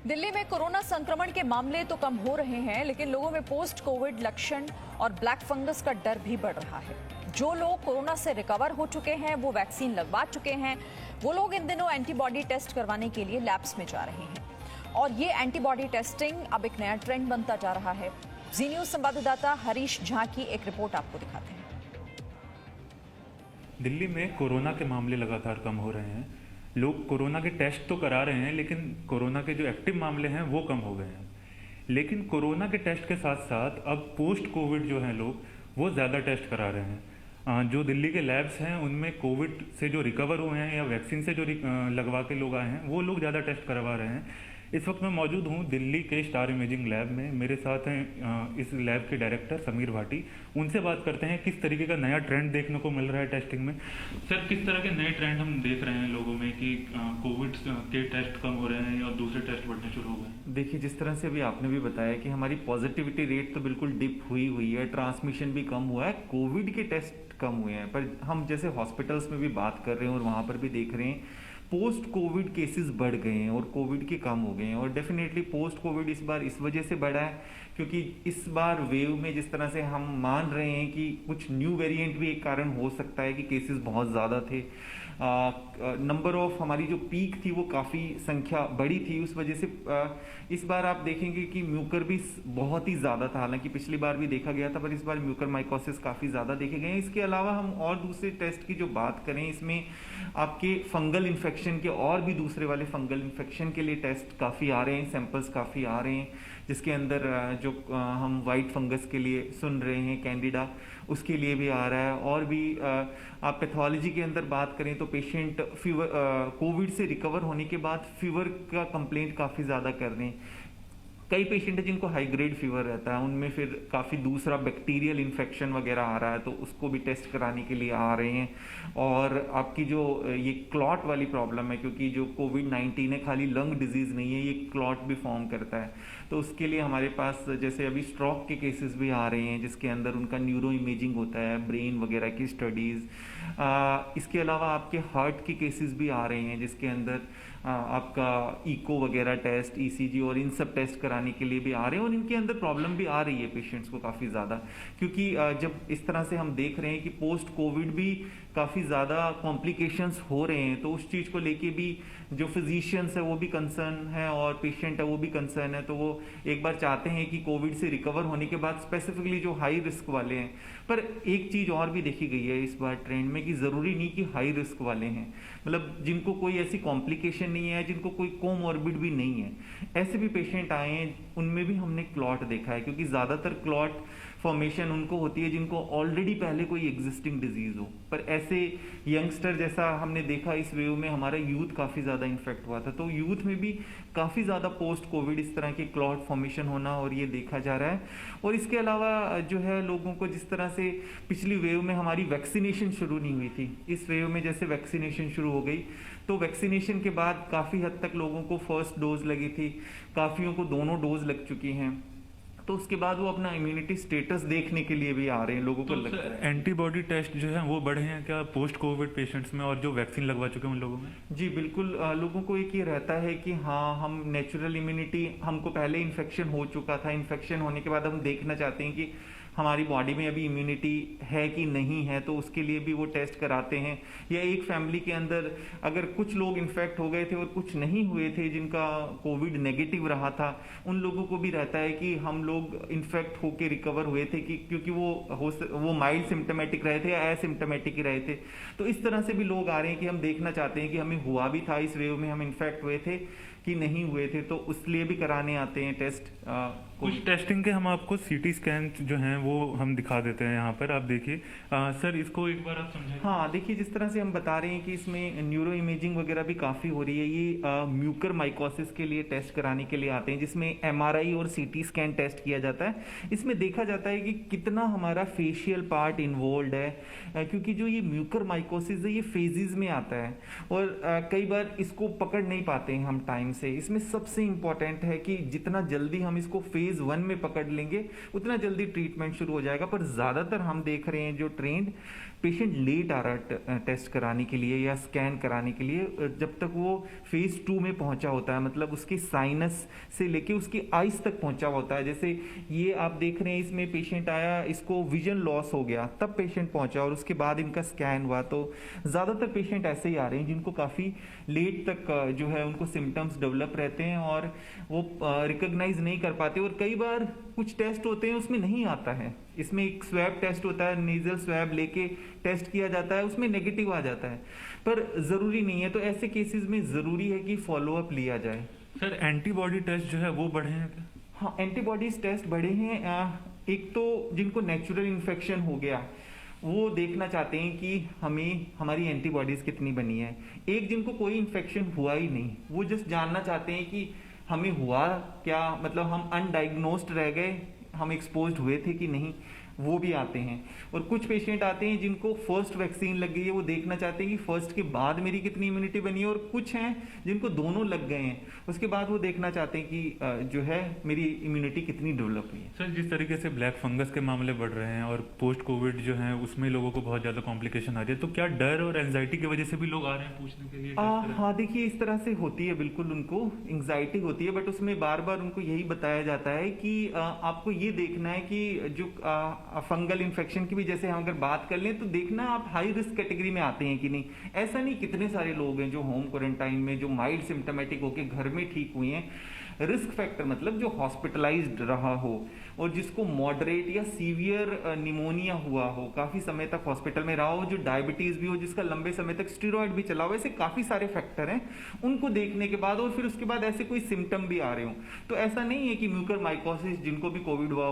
दिल्ली में कोरोना संक्रमण के मामले तो कम हो रहे हैं, लेकिन लोगों में पोस्ट कोविड लक्षण और ब्लैक फंगस का डर भी बढ़ रहा है। जो लोग कोरोना से रिकवर हो चुके हैं, वो वैक्सीन लगवा चुके हैं, वो लोग इन दिनों एंटीबॉडी टेस्ट करवाने के लिए लैब्स में जा रहे हैं और ये एंटीबॉडी टेस्टिंग अब एक नया ट्रेंड बनता जा रहा है। जी न्यूज संवाददाता हरीश झा की एक रिपोर्ट आपको दिखाते हैं। दिल्ली में कोरोना के मामले लगातार कम हो रहे हैं। लोग कोरोना के टेस्ट तो करा रहे हैं, लेकिन कोरोना के जो एक्टिव मामले हैं वो कम हो गए हैं। लेकिन कोरोना के टेस्ट के साथ साथ अब पोस्ट कोविड जो हैं लोग, वो ज़्यादा टेस्ट करा रहे हैं। जो दिल्ली के लैब्स हैं उनमें कोविड से जो रिकवर हुए हैं या वैक्सीन से जो लगवा के लोग आए हैं, वो लोग ज़्यादा टेस्ट करवा रहे हैं। इस वक्त मैं मौजूद हूँ दिल्ली के स्टार इमेजिंग लैब में। मेरे साथ हैं इस लैब के डायरेक्टर समीर भाटी। उनसे बात करते हैं किस तरीके का नया ट्रेंड देखने को मिल रहा है टेस्टिंग में। सर, किस तरह के नए ट्रेंड हम देख रहे हैं लोगों में कि कोविड के टेस्ट कम हो रहे हैं या दूसरे टेस्ट बढ़ने शुरू हो गए? देखिए, जिस तरह से अभी आपने भी बताया कि हमारी पॉजिटिविटी रेट तो बिल्कुल डिप हुई है, ट्रांसमिशन भी कम हुआ है, कोविड के टेस्ट कम हुए हैं। पर हम जैसे हॉस्पिटल्स में भी बात कर रहे हैं और वहाँ पर भी देख रहे हैं पोस्ट कोविड केसेस बढ़ गए हैं और कोविड के कम हो गए हैं। और डेफिनेटली पोस्ट कोविड इस बार इस वजह से बढ़ा है क्योंकि इस बार वेव में जिस तरह से हम मान रहे हैं कि कुछ न्यू वेरिएंट भी एक कारण हो सकता है कि केसेस बहुत ज़्यादा थे। नंबर ऑफ हमारी जो पीक थी वो काफ़ी संख्या बड़ी थी, उस वजह से इस बार आप देखेंगे कि म्यूकर भी बहुत ही ज़्यादा था। हालांकि पिछली बार भी देखा गया था, पर इस बार म्यूकर माइकोसिस काफ़ी ज़्यादा देखे गए हैं। इसके अलावा हम और दूसरे टेस्ट की जो बात करें, इसमें आपके फंगल इन्फेक्शन के और भी दूसरे वाले फंगल इन्फेक्शन के लिए टेस्ट काफ़ी आ रहे हैं, सैंपल्स काफ़ी आ रहे हैं, जिसके अंदर जो हम वाइट फंगस के लिए सुन रहे हैं, कैंडिडा, उसके लिए भी आ रहा है। और भी आप पैथोलॉजी के अंदर बात करें तो पेशेंट फीवर कोविड से रिकवर होने के बाद फीवर का कंप्लेंट काफ़ी ज़्यादा कर रहे हैं। कई पेशेंट हैं जिनको हाई ग्रेड फीवर रहता है, उनमें फिर काफ़ी दूसरा बैक्टीरियल इन्फेक्शन वगैरह आ रहा है, तो उसको भी टेस्ट कराने के लिए आ रहे हैं। और आपकी जो ये क्लॉट वाली प्रॉब्लम है, क्योंकि जो कोविड-19 है खाली लंग डिजीज़ नहीं है, ये क्लॉट भी फॉर्म करता है, तो उसके लिए हमारे पास जैसे अभी स्ट्रोक के केसेस भी आ रहे हैं, जिसके अंदर उनका न्यूरो इमेजिंग होता है, ब्रेन वगैरह की स्टडीज़। इसके अलावा आपके हार्ट के केसेस भी आ रहे हैं, जिसके अंदर आपका इको वगैरह टेस्ट, ईसीजी और इन सब टेस्ट कराने के लिए भी आ रहे हैं। और इनके अंदर प्रॉब्लम भी आ रही है पेशेंट्स को काफ़ी ज़्यादा, क्योंकि जब इस तरह से हम देख रहे हैं कि पोस्ट कोविड भी काफ़ी ज़्यादा कॉम्प्लिकेशंस हो रहे हैं, तो उस चीज़ को लेके भी जो फिजिशियंस है वो भी कंसर्न है और पेशेंट है वो भी कंसर्न है। तो वो एक बार चाहते हैं कि कोविड से रिकवर होने के बाद स्पेसिफिकली जो हाई रिस्क वाले हैं, पर एक चीज़ और भी देखी गई है इस बार ट्रेंड में कि ज़रूरी नहीं कि हाई रिस्क वाले हैं, मतलब जिनको कोई ऐसी कॉम्प्लिकेशन नहीं है, जिनको कोई कोमॉर्बिड भी नहीं है, ऐसे भी पेशेंट आए हैं, उनमें भी हमने क्लॉट देखा है। क्योंकि ज़्यादातर क्लॉट फॉर्मेशन उनको होती है जिनको ऑलरेडी पहले कोई एग्जिस्टिंग डिजीज़ हो। पर ऐसे यंगस्टर जैसा हमने देखा इस वेव में, हमारा यूथ काफ़ी ज़्यादा इन्फेक्ट हुआ था, तो यूथ में भी काफ़ी ज़्यादा पोस्ट कोविड इस तरह के क्लॉट फॉर्मेशन होना और ये देखा जा रहा है। और इसके अलावा जो है लोगों को जिस तरह से पिछली वेव में हमारी वैक्सीनेशन शुरू नहीं हुई थी, इस वेव में जैसे वैक्सीनेशन शुरू हो गई, तो वैक्सीनेशन के बाद काफ़ी हद तक लोगों को फर्स्ट डोज लगी थी, काफ़ियों को दोनों डोज लग चुकी हैं, तो उसके बाद वो अपना इम्यूनिटी स्टेटस देखने के लिए भी आ रहे हैं। लोगों को लगता है एंटीबॉडी टेस्ट जो है वो बढ़े हैं क्या पोस्ट कोविड पेशेंट्स में, और जो वैक्सीन लगवा चुके हैं उन लोगों में? जी बिल्कुल, लोगों को एक ये रहता है कि हाँ, हम नेचुरल इम्यूनिटी, हमको पहले इन्फेक्शन हो चुका था, इन्फेक्शन होने के बाद हम देखना चाहते हैं कि हमारी बॉडी में अभी इम्यूनिटी है कि नहीं है, तो उसके लिए भी वो टेस्ट कराते हैं। या एक फैमिली के अंदर अगर कुछ लोग इन्फेक्ट हो गए थे और कुछ नहीं हुए थे, जिनका कोविड नेगेटिव रहा था, उन लोगों को भी रहता है कि हम लोग इन्फेक्ट होके रिकवर हुए थे कि क्योंकि वो माइल्ड सिम्टोमेटिक रहे थे या एसिम्टोमेटिक ही रहे थे। तो इस तरह से भी लोग आ रहे हैं कि हम देखना चाहते हैं कि हमें हुआ भी था इस वेव में, हम इन्फेक्ट हुए थे कि नहीं हुए थे, तो उसलिए भी कराने आते हैं टेस्ट। कुछ टेस्टिंग के हम आपको सीटी स्कैन जो हैं वो हम दिखा देते हैं यहाँ पर, आप देखिए। सर, इसको एक बार आप समझाइए। हाँ, देखिए, जिस तरह से हम बता रहे हैं कि इसमें न्यूरो इमेजिंग वगैरह भी काफ़ी हो रही है। ये म्यूकर माइकोसिस के लिए टेस्ट कराने के लिए आते हैं, जिसमें एमआरआई और सीटी स्कैन टेस्ट किया जाता है। इसमें देखा जाता है कि कितना हमारा फेशियल पार्ट इन्वॉल्व है, क्योंकि जो ये म्यूकर माइकोसिस है ये फेजेस में आता है और कई बार इसको पकड़ नहीं पाते हैं हम टाइम से। इसमें सबसे इंपॉर्टेंट है कि जितना जल्दी हम इसको फेज 1 में पकड़ लेंगे, उतना जल्दी ट्रीटमेंट शुरू हो जाएगा। पर ज़्यादातर हम देख रहे हैं जो ट्रेंड पेशेंट लेट आ रहा टेस्ट कराने के लिए या स्कैन कराने के लिए, जब तक वो फेज 2 में पहुंचा होता है, मतलब उसके साइनस से लेके उसकी आइस तक पहुंचा होता है। जैसे ये आप देख रहे हैं, इसमें पेशेंट आया, इसको विजन लॉस हो गया, तब पेशेंट पहुंचा और उसके बाद इनका स्कैन हुआ। तो ज़्यादातर पेशेंट ऐसे ही आ रहे हैं जिनको काफ़ी लेट तक जो है उनको सिम्टम्स डेवलप रहते हैं और वो रिकॉग्नाइज नहीं कर पाते। और कई बार कुछ टेस्ट होते हैं उसमें नहीं आता है, इसमें एक स्वैब टेस्ट होता है, नेजल स्वैब लेके टेस्ट किया जाता है, उसमें नेगेटिव आ जाता है, पर ज़रूरी नहीं है। तो ऐसे केसेस में ज़रूरी है कि फॉलोअप लिया जाए। सर एंटीबॉडी टेस्ट जो है वो बढ़े हैं क्या? हाँ, एंटीबॉडीज टेस्ट बढ़े हैं। एक तो जिनको नेचुरल इन्फेक्शन हो गया वो देखना चाहते हैं कि हमारी एंटीबॉडीज कितनी बनी है। एक जिनको कोई इन्फेक्शन हुआ ही नहीं, वो जस्ट जानना चाहते हैं कि हमें हुआ क्या, मतलब हम अनडायग्नोस्ड रह गए, हम एक्सपोज्ड हुए थे कि नहीं, वो भी आते हैं। और कुछ पेशेंट आते हैं जिनको फर्स्ट वैक्सीन लग गई है, वो देखना चाहते हैं कि फर्स्ट के बाद मेरी कितनी इम्यूनिटी बनी है। और कुछ हैं जिनको दोनों लग गए हैं, उसके बाद वो देखना चाहते हैं कि जो है मेरी इम्यूनिटी कितनी डेवलप हुई है। सर जिस तरीके से ब्लैक फंगस के मामले बढ़ रहे हैं और पोस्ट कोविड जो है उसमें लोगों को बहुत ज़्यादा कॉम्प्लिकेशन आ रही है, तो क्या डर और एंजाइटी की वजह से भी लोग आ रहे हैं पूछने के लिए? हाँ, देखिए इस तरह से होती है, बिल्कुल उनको एंग्जाइटी होती है, बट उसमें बार बार उनको यही बताया जाता है कि आपको ये देखना है कि जो फंगल इन्फेक्शन की भी जैसे हम अगर बात कर लें तो देखना आप हाई रिस्क कैटेगरी में आते हैं कि नहीं। ऐसा नहीं, कितने सारे लोग हैं जो होम क्वारंटाइन में जो माइल्ड सिम्टोमेटिक होके घर में ठीक हुए हैं। रिस्क फैक्टर मतलब जो हॉस्पिटलाइज्ड रहा हो और जिसको मॉडरेट या सीवियर निमोनिया हुआ हो, काफ़ी समय तक हॉस्पिटल में रहा हो, जो डायबिटीज़ भी हो, जिसका लंबे समय तक स्टेरॉयड भी चला हो, ऐसे काफ़ी सारे फैक्टर हैं। उनको देखने के बाद और फिर उसके बाद ऐसे कोई सिम्टम भी आ रहे हो, तो ऐसा नहीं है कि म्यूकरमाइकोसिस जिनको भी कोविड हुआ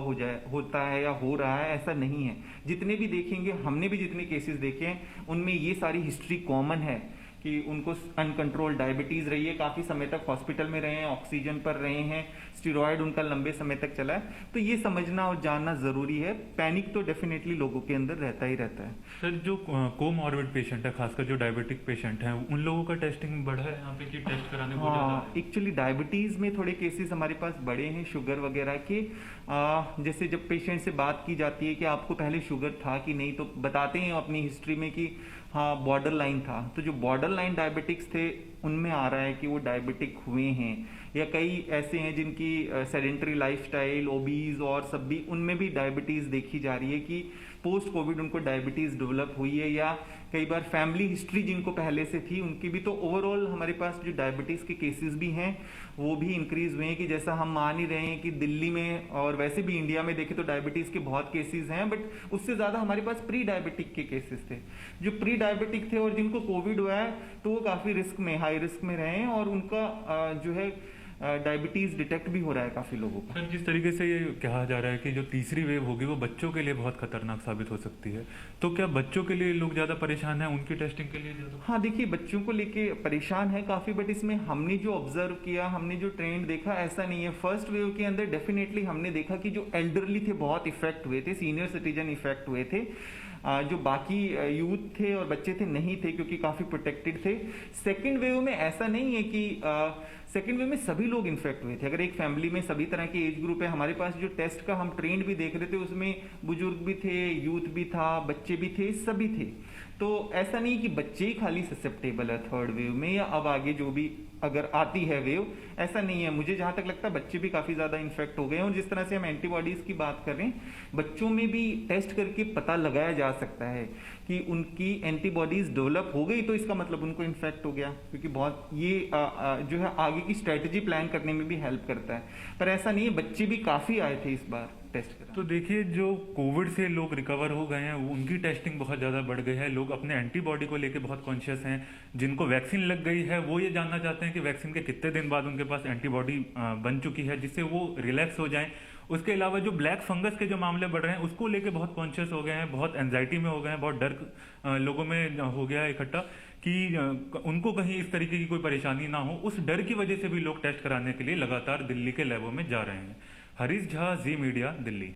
होता है या हो रहा है, ऐसा नहीं है। जितने भी देखेंगे, हमने भी जितने केसेस देखे हैं उनमें ये सारी हिस्ट्री कॉमन है कि उनको अनकंट्रोल डायबिटीज रही है, काफी समय तक हॉस्पिटल में रहे हैं, ऑक्सीजन पर रहे हैं, स्टेरॉयड उनका लंबे समय तक चला है। तो ये समझना और जानना जरूरी है। पैनिक तो डेफिनेटली लोगों के अंदर रहता ही रहता है। सर जो कोमॉर्बिड पेशेंट है, खासकर जो डायबिटिक पेशेंट हैं, उन लोगों का टेस्टिंग बढ़ा है यहाँ पे कि टेस्ट कराने को? हाँ, एक्चुअली डायबिटीज में थोड़े केसेस हमारे पास बड़े हैं, शुगर वगैरह के। जैसे जब पेशेंट से बात की जाती है कि आपको पहले शुगर था कि नहीं, तो बताते हैं अपनी हिस्ट्री में कि हाँ बॉर्डर लाइन था। तो जो बॉर्डर लाइन डायबिटिक्स थे उनमें आ रहा है कि वो डायबिटिक हुए हैं, या कई ऐसे हैं जिनकी सेडेंटरी लाइफस्टाइल, ओबीज और सब भी, उनमें भी डायबिटीज़ देखी जा रही है कि पोस्ट कोविड उनको डायबिटीज़ डेवलप हुई है, या कई बार फैमिली हिस्ट्री जिनको पहले से थी उनकी भी। तो ओवरऑल हमारे पास जो डायबिटीज़ के केसेस भी हैं वो भी इंक्रीज हुए हैं। कि जैसा हम मान ही रहे हैं कि दिल्ली में और वैसे भी इंडिया में देखें तो डायबिटीज़ के बहुत केसेस हैं, बट उससे ज़्यादा हमारे पास प्री डायबिटिक के केसेस थे। जो प्री डायबिटिक थे और जिनको कोविड हुआ है तो वो काफ़ी रिस्क में, हाई रिस्क में रहे हैं और उनका जो है डायबिटीज डिटेक्ट भी हो रहा है काफी लोगों का। सर जिस तरीके से ये कहा जा रहा है कि जो तीसरी वेव होगी वो बच्चों के लिए बहुत खतरनाक साबित हो सकती है, तो क्या बच्चों के लिए लोग ज्यादा परेशान हैं उनकी टेस्टिंग के लिए ज्यादा? हाँ, देखिए बच्चों को लेके परेशान है काफी, बट इसमें हमने जो ऑब्जर्व किया, हमने जो ट्रेंड देखा, ऐसा नहीं है। फर्स्ट वेव के अंदर डेफिनेटली हमने देखा कि जो एल्डरली थे बहुत इफेक्ट हुए थे, सीनियर सिटीजन इफेक्ट हुए थे। जो बाकी यूथ थे और बच्चे थे नहीं थे, क्योंकि काफी प्रोटेक्टेड थे। सेकेंड वेव में ऐसा नहीं है कि सेकेंड वेव में सभी लोग इन्फेक्ट हुए थे। अगर एक फैमिली में सभी तरह के एज ग्रुप है, हमारे पास जो टेस्ट का हम ट्रेंड भी देख रहे थे उसमें बुजुर्ग भी थे, यूथ भी था, बच्चे भी थे, सभी थे। तो ऐसा नहीं कि बच्चे ही खाली ससेप्टेबल है थर्ड वेव में, या अब आगे जो भी अगर आती है वेव, ऐसा नहीं है। मुझे जहां तक लगता है बच्चे भी काफी ज्यादा इन्फेक्ट हो गए हैं। और जिस तरह से हम एंटीबॉडीज की बात कर रहे हैं, बच्चों में भी टेस्ट करके पता लगाया जा सकता है कि उनकी एंटीबॉडीज डेवलप हो गई तो इसका मतलब उनको इन्फेक्ट हो गया, क्योंकि बहुत ये जो है आगे की स्ट्रेटेजी प्लान करने में भी हेल्प करता है। पर ऐसा नहीं है, बच्चे भी काफी आए थे इस बार टेस्ट करा। तो देखिए जो कोविड से लोग रिकवर हो गए हैं उनकी टेस्टिंग बहुत ज़्यादा बढ़ गई है। लोग अपने एंटीबॉडी को लेके बहुत कॉन्शियस हैं। जिनको वैक्सीन लग गई है वो ये जानना चाहते हैं कि वैक्सीन के कितने दिन बाद उनके पास एंटीबॉडी बन चुकी है, जिससे वो रिलैक्स हो जाएं। उसके अलावा जो ब्लैक फंगस के जो मामले बढ़ रहे हैं उसको लेके बहुत कॉन्शियस हो गए हैं, बहुत एंजाइटी में हो गए हैं, बहुत डर लोगों में हो गया है इकट्ठा कि उनको कहीं इस तरीके की कोई परेशानी ना हो। उस डर की वजह से भी लोग टेस्ट कराने के लिए लगातार दिल्ली के लैबों में जा रहे हैं। हरीश झा, जी मीडिया, दिल्ली।